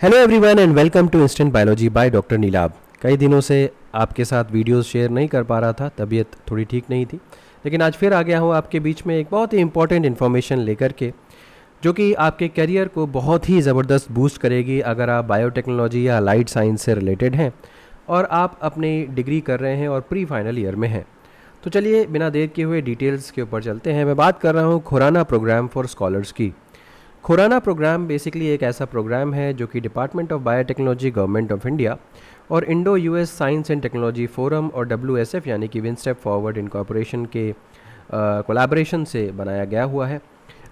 Hello everyone and welcome to instant biology by doctor Nilabh. कई दिनों से आपके साथ वीडियोस शेयर नहीं कर पा रहा था, तबीयत थोड़ी ठीक नहीं थी, लेकिन आज फिर आ गया हूँ आपके बीच में एक बहुत ही इंपॉर्टेंट इन्फॉर्मेशन लेकर के, जो कि आपके करियर को बहुत ही ज़बरदस्त बूस्ट करेगी अगर आप बायोटेक्नोलॉजी या लाइट साइंस से रिलेटेड हैं और आप अपनी डिग्री कर रहे हैं और प्री फाइनल ईयर में हैं। तो चलिए बिना देर किए हुए डिटेल्स के ऊपर चलते हैं। मैं बात कर रहा हूँ खुराना प्रोग्राम फॉर स्कॉलर्स की। खुराना प्रोग्राम बेसिकली एक ऐसा प्रोग्राम है जो कि department of biotechnology government of India और Indo US science and technology forum और WSF यानी कि विन स्टेप फॉरवर्ड इनकॉर्पोरेशन के कोलैबोरेशन से बनाया गया हुआ है।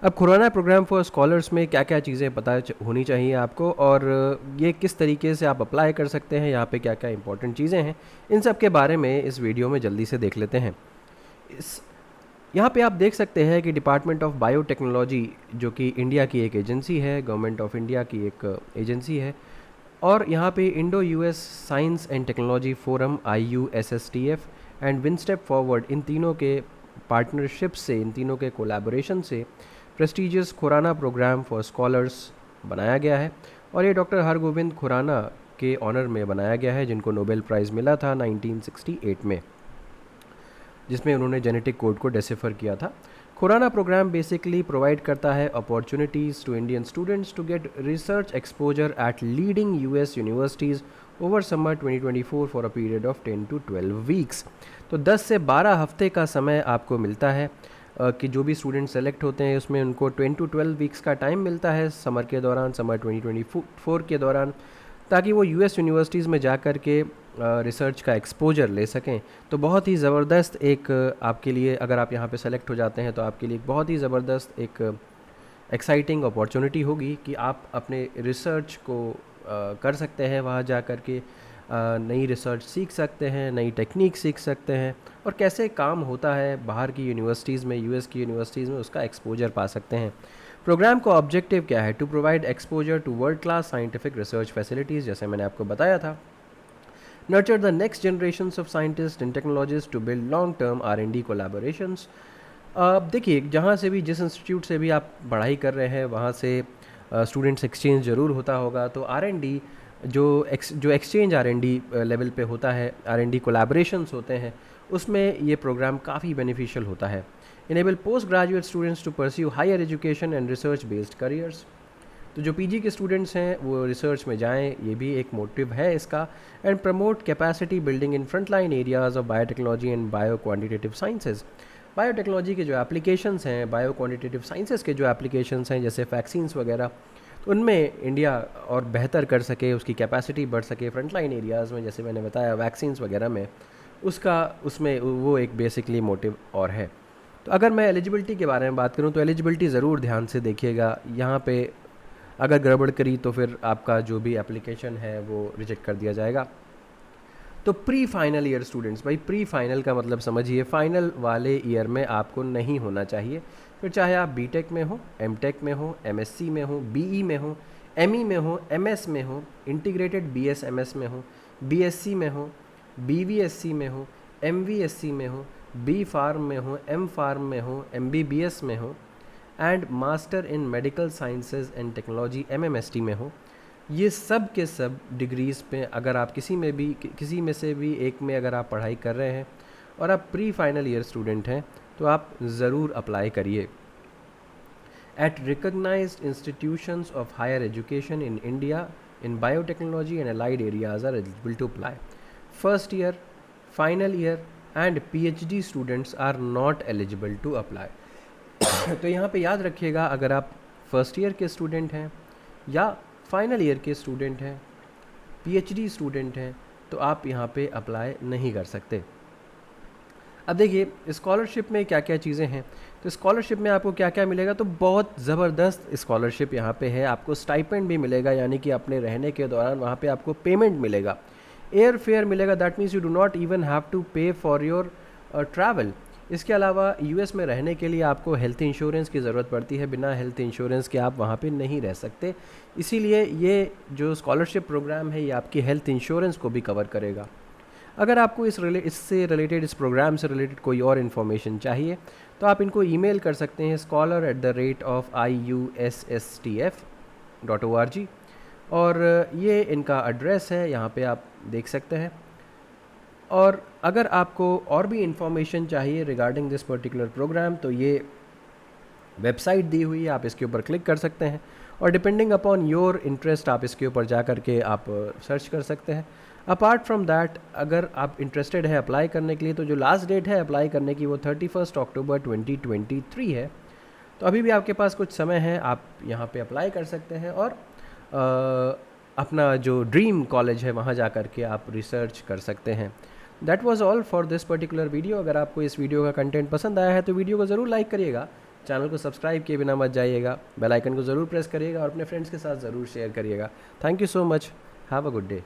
अब खुराना प्रोग्राम फॉर स्कॉलर्स में क्या क्या चीज़ें पता होनी चाहिए आपको और ये किस तरीके से आप अप्लाई कर सकते हैं, यहाँ पे क्या क्या इंपॉर्टेंट चीज़ें हैं, इन सब के बारे में इस वीडियो में जल्दी से देख लेते हैं। इस यहाँ पे आप देख सकते हैं कि डिपार्टमेंट ऑफ बायोटेक्नोलॉजी जो कि इंडिया की एक एजेंसी है, गवर्नमेंट ऑफ इंडिया की एक एजेंसी है, और यहाँ पे Indo US science and technology forum IUSSTF and win step forward, इन तीनों के पार्टनरशिप से, इन तीनों के कोलैबोरेशन से prestigious Khurana programme for scholars बनाया गया है। और ये डॉक्टर हरगोविंद खुराना के ऑनर में बनाया गया है, जिनको नोबेल प्राइज़ मिला था 1968 में, जिसमें उन्होंने जेनेटिक कोड को डेसिफर किया था। खुराना प्रोग्राम बेसिकली प्रोवाइड करता है opportunities to Indian students to get research exposure at leading US universities over summer 2024 for a period of 10 to 12 weeks. तो 10 से 12 हफ्ते का समय आपको मिलता है कि जो भी स्टूडेंट सेलेक्ट होते हैं उसमें उनको 10 to 12 वीक्स का टाइम मिलता है समर के दौरान, समर 2024 के दौरान, ताकि वो US यूनिवर्सिटीज़ में जा कर के रिसर्च का एक्सपोजर ले सकें। तो बहुत ही ज़बरदस्त एक आपके लिए, अगर आप यहाँ पे सेलेक्ट हो जाते हैं तो आपके लिए एक बहुत ही ज़बरदस्त एक एक्साइटिंग अपॉर्चुनिटी होगी कि आप अपने रिसर्च को कर सकते हैं, वहाँ जा कर के नई रिसर्च सीख सकते हैं, नई टेक्निक सीख सकते हैं, और कैसे काम होता है बाहर की यूनिवर्सिटीज़ में, US की यूनिवर्सिटीज़ में, उसका एक्सपोजर पा सकते हैं। प्रोग्राम का ऑब्जेक्टिव क्या है? To provide exposure to world class scientific research facilities, जैसे मैंने आपको बताया था। Nurture the next generations of scientists and technologists to build long-term R&D collaborations। अब देखिए, जहाँ से भी, जिस इंस्टीट्यूट से भी आप पढ़ाई कर रहे हैं, वहाँ से स्टूडेंट्स एक्सचेंज ज़रूर होता होगा। तो R&D जो एक्सचेंज R&D लेवल पे होता है, R&D कोलैबोरेशंस होते हैं, उसमें ये प्रोग्राम काफ़ी बेनिफिशियल होता है। Enable post graduate students to pursue higher education and research based careers. तो जो PG के स्टूडेंट्स हैं वो रिसर्च में जाएं, ये भी एक मोटिव है इसका। And promote capacity building in front line areas of biotechnology and bio quantitative sciences. Biotechnology के जो एप्लीकेशंस हैं, बायो क्वान्टिटेटिव साइंसेज के जो एप्लीकेशंस हैं, जैसे वैक्सीन्स वगैरह, तो उनमें इंडिया और बेहतर कर सके, उसकी कैपेसिटी बढ़ सके फ्रंट लाइन एरियाज़ में, जैसे मैंने बताया वैक्सीन्स वगैरह में, उसमें वो एक बेसिकली मोटिव और है। तो अगर मैं एलिजिबिलिटी के बारे में बात करूँ तो एलिजिबिलिटी ज़रूर ध्यान से देखिएगा। यहाँ पे अगर गड़बड़ करी तो फिर आपका जो भी एप्लीकेशन है वो रिजेक्ट कर दिया जाएगा। तो प्री फाइनल ईयर स्टूडेंट्स, भाई प्री फाइनल का मतलब समझिए, फाइनल वाले ईयर में आपको नहीं होना चाहिए। फिर चाहे आप BTech में हो, MTech में हो, MSc में हो, BE में हो, ME में हो, MS में हो, इंटीग्रेटेड BSMS में हो, BSc में हो, BVSc में हो, MVSc में हो, B फार्म में हो, M फार्म में हो, MBBS में हो, and master in medical sciences and technology MMST में हो। ये सब के सब डिग्रीज़ पे अगर आप किसी में से भी एक में अगर आप पढ़ाई कर रहे हैं और आप प्री फाइनल ईयर स्टूडेंट हैं, तो आप ज़रूर अप्लाई करिए। At recognised institutions of higher education in India in biotechnology and allied areas are eligible to apply. First year, final year and PhD students are not eligible to apply. तो यहाँ पे याद रखिएगा, अगर आप फर्स्ट ईयर के student हैं या फाइनल ईयर के स्टूडेंट हैं, PhD स्टूडेंट हैं, तो आप यहाँ पे अप्लाई नहीं कर सकते। अब देखिए स्कॉलरशिप में क्या क्या चीज़ें हैं। तो स्कॉलरशिप में आपको क्या क्या मिलेगा, तो बहुत ज़बरदस्त स्कॉलरशिप यहाँ पे है। आपको स्टाइपेंड भी मिलेगा, यानी कि अपने रहने के दौरान वहाँ पे आपको पेमेंट मिलेगा, एयर फेयर मिलेगा, that means you do not even have to pay for your travel. इसके अलावा US में रहने के लिए आपको हेल्थ इंश्योरेंस की ज़रूरत पड़ती है, बिना हेल्थ इंश्योरेंस के आप वहाँ पे नहीं रह सकते। इसीलिए ये जो स्कॉलरशिप प्रोग्राम है ये आपकी हेल्थ इंश्योरेंस को भी कवर करेगा। अगर आपको इससे रिलेटेड, इस प्रोग्राम से रिलेटेड कोई और इन्फॉर्मेशन चाहिए तो आप इनको ईमेल कर सकते हैं scholar@iussstf.org। और ये इनका एड्रेस है, यहाँ पे आप देख सकते हैं। और अगर आपको और भी इंफॉर्मेशन चाहिए रिगार्डिंग दिस पर्टिकुलर प्रोग्राम तो ये वेबसाइट दी हुई है, आप इसके ऊपर क्लिक कर सकते हैं और डिपेंडिंग अपॉन योर इंटरेस्ट आप इसके ऊपर जा कर के आप सर्च कर सकते हैं। अपार्ट फ्रॉम दैट, अगर आप इंटरेस्टेड है अप्लाई करने के लिए तो जो लास्ट डेट है अप्लाई करने की वो 31 अक्टूबर 2023 है। तो अभी भी आपके पास कुछ समय है, आप यहाँ पे अप्लाई कर सकते हैं और अपना जो ड्रीम कॉलेज है वहाँ जा कर के आप रिसर्च कर सकते हैं। That was all for this particular video. अगर आपको इस वीडियो का कंटेंट पसंद आया है तो वीडियो को ज़रूर लाइक करिएगा, चैनल को सब्सक्राइब किए बिना मत जाइएगा, बेल आइकन को ज़रूर प्रेस करिएगा और अपने फ्रेंड्स के साथ ज़रूर शेयर करिएगा। Thank you so much, have a good day.